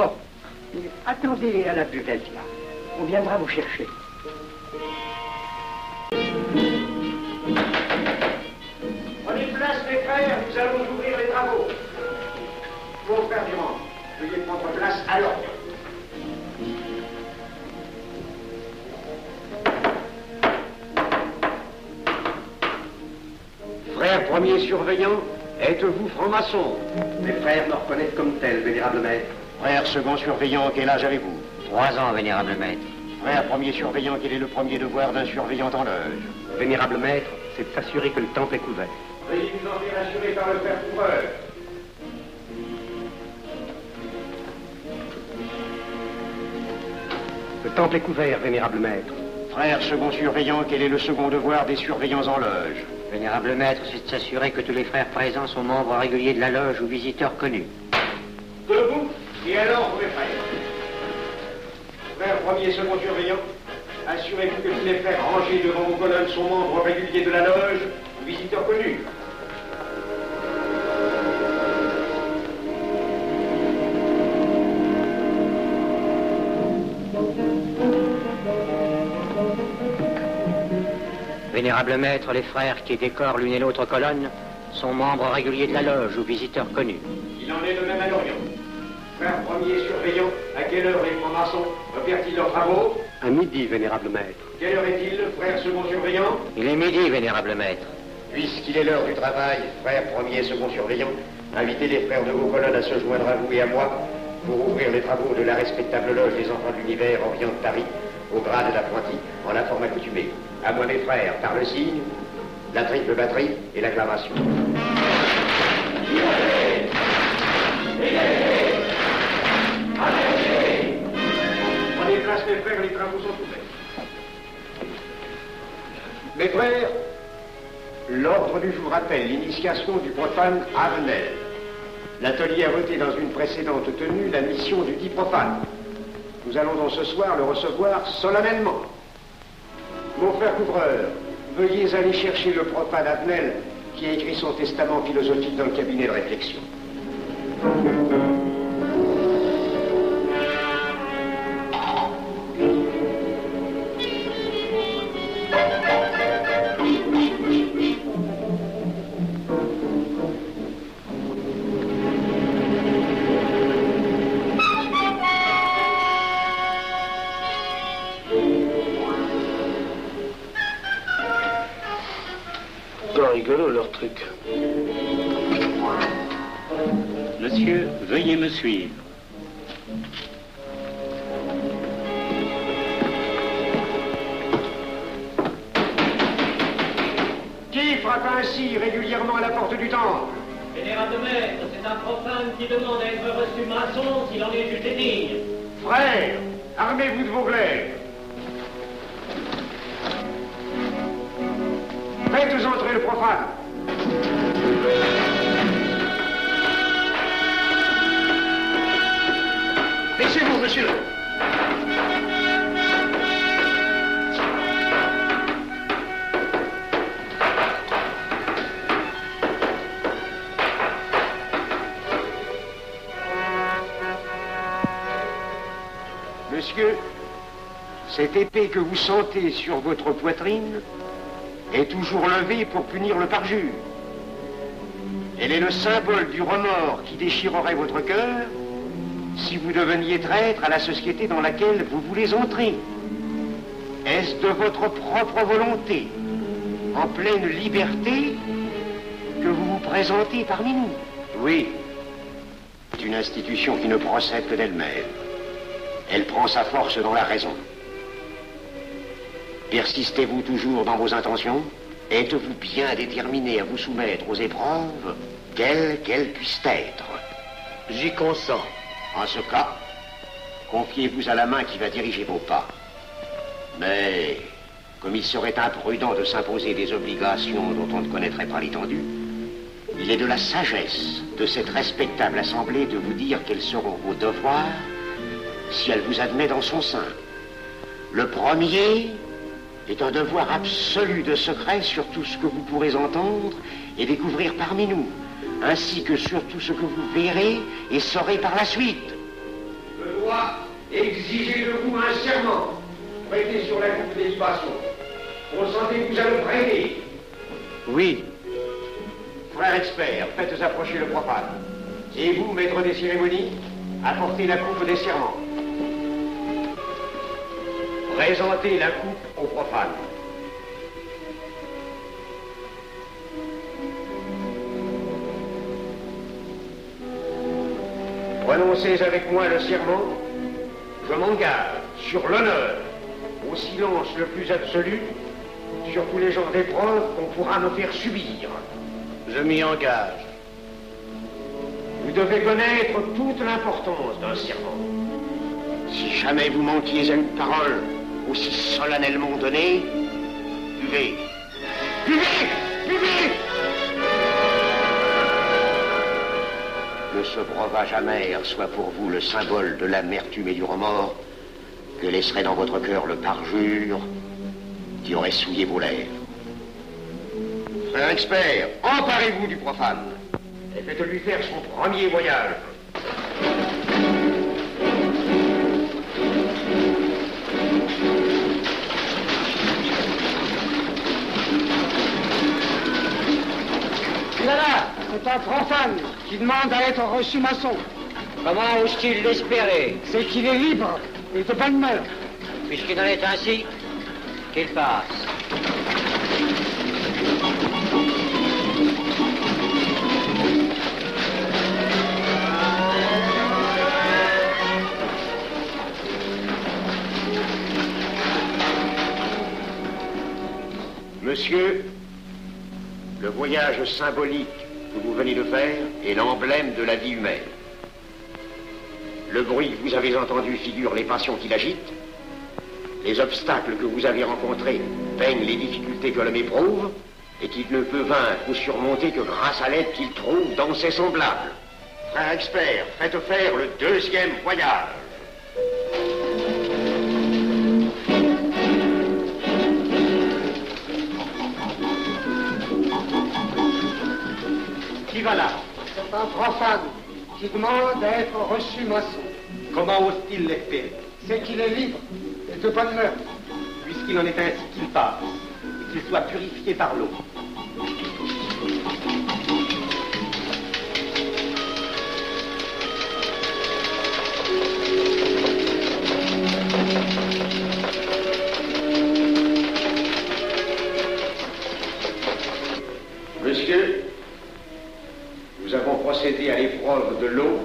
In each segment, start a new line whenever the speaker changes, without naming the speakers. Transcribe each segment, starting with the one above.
Bon, attendez à la buvette, là. On viendra vous chercher. Prenez place, mes frères, nous allons ouvrir les travaux. Mon frère Durand, veuillez prendre place à l'ordre. Frère premier surveillant, êtes-vous franc-maçon?
Mes frères me reconnaissent comme tel, vénérable maître.
Frère second surveillant, quel âge avez-vous?
3 ans, vénérable maître.
Frère premier surveillant, quel est le premier devoir d'un surveillant en loge?
Vénérable maître, c'est de s'assurer que le temple est couvert.
Veuillez vous en faire assurer par le frère couvreur.
Le temple est couvert, vénérable maître.
Frère second surveillant, quel est le second devoir des surveillants en loge?
Vénérable maître, c'est de s'assurer que tous les frères présents sont membres réguliers de la loge ou visiteurs connus.
Debout, et alors, mes frères. Frère premier et second surveillant, assurez-vous que tous les frères rangés devant vos colonnes sont membres réguliers de la loge ou visiteurs connus.
Vénérable maître, les frères qui décorent l'une et l'autre colonne sont membres réguliers de la loge ou visiteurs connus.
Il en est de même à l'Orient. Frère premier surveillant, à quelle heure les francs-maçons opèrent-ils leurs travaux?
À midi, vénérable maître.
Quelle heure est-il, frère second surveillant?
Il est midi, vénérable maître.
Puisqu'il est l'heure du travail, frère premier et second surveillant, invitez les frères de vos colonnes à se joindre à vous et à moi pour ouvrir les travaux de la respectable loge des enfants de l'univers Orient de Paris, au grade d'apprenti, en la forme accoutumée. À moi, mes frères, par le signe, la triple batterie et l'acclamation. Prenez place, mes frères, les travaux sont ouverts. Mes frères, l'ordre du jour appelle l'initiation du profane Avenel. L'atelier a voté dans une précédente tenue la mission du dit profane. Nous allons donc ce soir le recevoir solennellement. Mon frère couvreur, veuillez aller chercher le profane Avenel qui a écrit son testament philosophique dans le cabinet de réflexion.
Rigolo leur truc.
Monsieur, veuillez me suivre.
Qui frappe ainsi régulièrement à la porte du temple?
Vénérable maître, c'est un profane qui demande à être reçu maçon s'il en est jugé digne.
Frères, armez-vous de vos glaives. Faites entrer le profane.
Laissez-vous, monsieur.
Monsieur, cette épée que vous sentez sur votre poitrine est toujours levée pour punir le parjure. Elle est le symbole du remords qui déchirerait votre cœur si vous deveniez traître à la société dans laquelle vous voulez entrer. Est-ce de votre propre volonté, en pleine liberté, que vous vous présentez parmi nous? Oui. C'est une institution qui ne procède que d'elle-même. Elle prend sa force dans la raison. Persistez-vous toujours dans vos intentions? Êtes-vous bien déterminé à vous soumettre aux épreuves, quelles qu'elles puissent être?
J'y consens.
En ce cas, confiez-vous à la main qui va diriger vos pas. Mais, comme il serait imprudent de s'imposer des obligations dont on ne connaîtrait pas l'étendue, il est de la sagesse de cette respectable assemblée de vous dire quels seront vos devoirs si elle vous admet dans son sein. Le premier est un devoir absolu de secret sur tout ce que vous pourrez entendre et découvrir parmi nous, ainsi que sur tout ce que vous verrez et saurez par la suite. fois, exigez de vous un serment. Prêtez sur la coupe des libations. Consentez-vous à le prêter?
Oui.
Frère expert, faites approcher le profane. Et vous, maître des cérémonies, apportez la coupe des serments. Présentez la coupe au profane. Prononcez avec moi le serment. Je m'engage sur l'honneur, au silence le plus absolu, sur tous les genres d'épreuves qu'on pourra me faire subir.
Je m'y engage.
Vous devez connaître toute l'importance d'un serment. Si jamais vous manquiez à une parole aussi solennellement donnée, buvez. Buvez! Buvez! Que ce breuvage amer soit pour vous le symbole de l'amertume et du remords que laisserait dans votre cœur le parjure qui aurait souillé vos lèvres. Frère expert, emparez-vous du profane et faites-lui faire son premier voyage.
Là, c'est un profane qui demande à être reçu maçon.
Comment ose-t-il l'espérer?
C'est qu'il est libre et de bonne mœurs.
Puisqu'il en est ainsi, qu'il passe.
Monsieur, le voyage symbolique que vous venez de faire est l'emblème de la vie humaine. Le bruit que vous avez entendu figure les passions qui l'agitent. Les obstacles que vous avez rencontrés peignent les difficultés que l'homme éprouve et qu'il ne peut vaincre ou surmonter que grâce à l'aide qu'il trouve dans ses semblables. Frère expert, faites faire le deuxième voyage.
Qui va là? C'est un profane qui demande à être reçu maçon.
Comment ose-t-il l'espérer?
C'est qu'il est libre et de bonne mœurs.
Puisqu'il en est ainsi qu'il passe, et qu'il soit purifié par l'eau.
Monsieur, nous avons procédé à l'épreuve de l'eau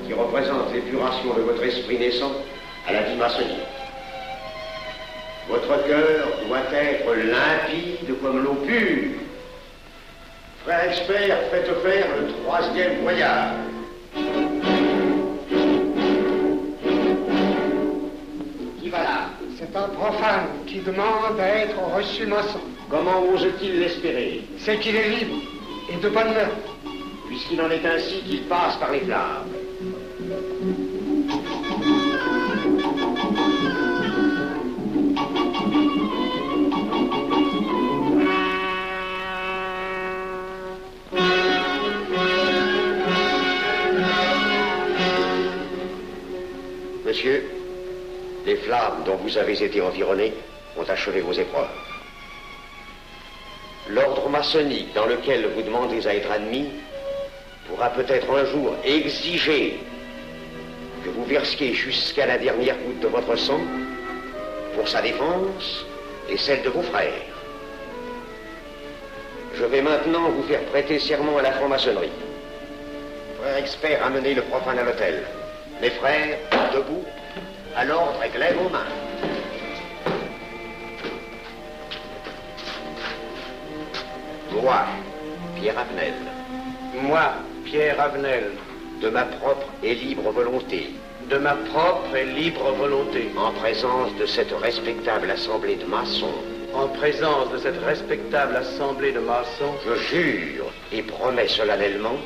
qui représente l'épuration de votre esprit naissant à la vie maçonnique. Votre cœur doit être limpide comme l'eau pure. Frère expert, faites faire le troisième voyage. Qui va là?
C'est un profane qui demande à être reçu maçon.
Comment ose-t-il l'espérer?
C'est qu'il est libre et de bonne mœurs.
Puisqu'il en est ainsi qu'il passe par les flammes. Monsieur, les flammes dont vous avez été environné ont achevé vos épreuves. L'ordre maçonnique dans lequel vous demandez à être admis pourra peut-être un jour exiger que vous versiez jusqu'à la dernière goutte de votre sang pour sa défense et celle de vos frères. Je vais maintenant vous faire prêter serment à la franc-maçonnerie. Frère expert, amenez le profane à l'autel. Les frères, debout, à l'ordre et glaive aux mains. Moi, Pierre Avenel.
Moi, Pierre Avenel,
De ma propre et libre volonté.
de ma propre et libre volonté,
En présence de cette respectable assemblée de maçons.
en présence de cette respectable assemblée de maçons,
Je jure et promets solennellement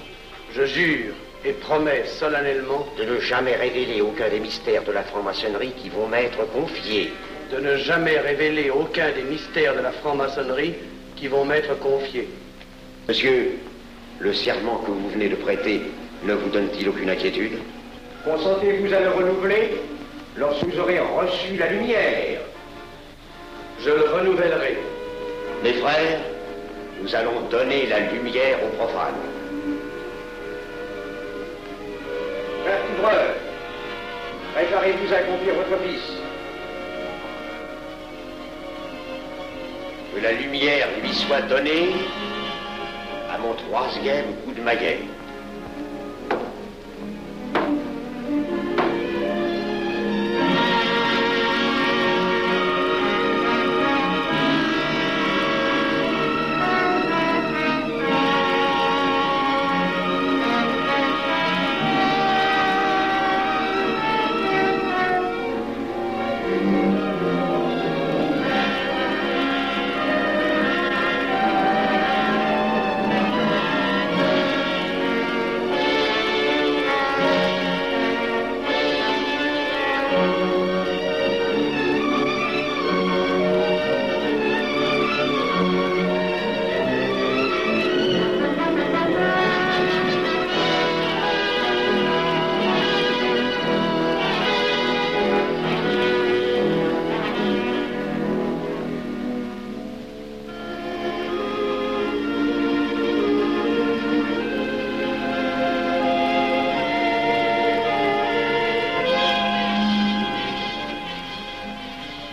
je jure et promets solennellement
de ne jamais révéler aucun des mystères de la franc-maçonnerie qui vont m'être confiés.
de ne jamais révéler aucun des mystères de la franc-maçonnerie qui vont m'être confiés.
Monsieur, le serment que vous venez de prêter ne vous donne-t-il aucune inquiétude? Consentez-vous à le renouveler lorsque vous aurez reçu la lumière?
Je le renouvellerai.
Mes frères, nous allons donner la lumière aux profanes. Frères couvreurs, préparez-vous à accomplir votre office. Que la lumière lui soit donnée à mon 3e coup de maillet.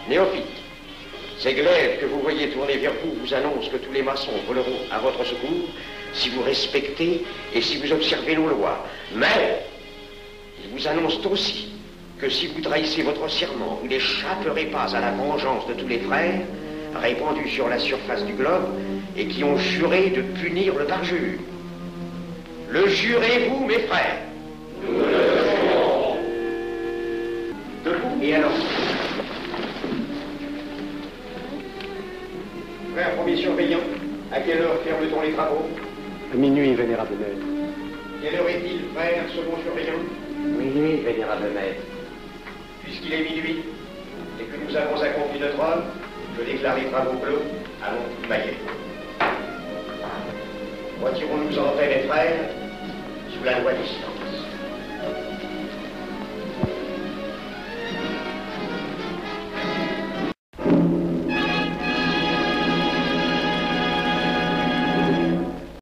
Néophyte, ces glaives que vous voyez tourner vers vous vous annoncent que tous les maçons voleront à votre secours si vous respectez et si vous observez nos lois. Mais ils vous annoncent aussi que si vous trahissez votre serment, vous n'échapperez pas à la vengeance de tous les frères répandus sur la surface du globe et qui ont juré de punir le parjure. Le jurez-vous, mes frères? Nous le jurons. Debout et alors. Frère premier surveillant, à quelle heure ferme-t-on les travaux?
À minuit, vénérable maître.
Quelle heure est-il, frère second surveillant?
Minuit, vénérable maître.
Puisqu'il est minuit et que nous avons accompli notre œuvre, je déclare les travaux clos à mon coup de maillet. Retirons-nous en paix, mes frères, sous la loi du silence.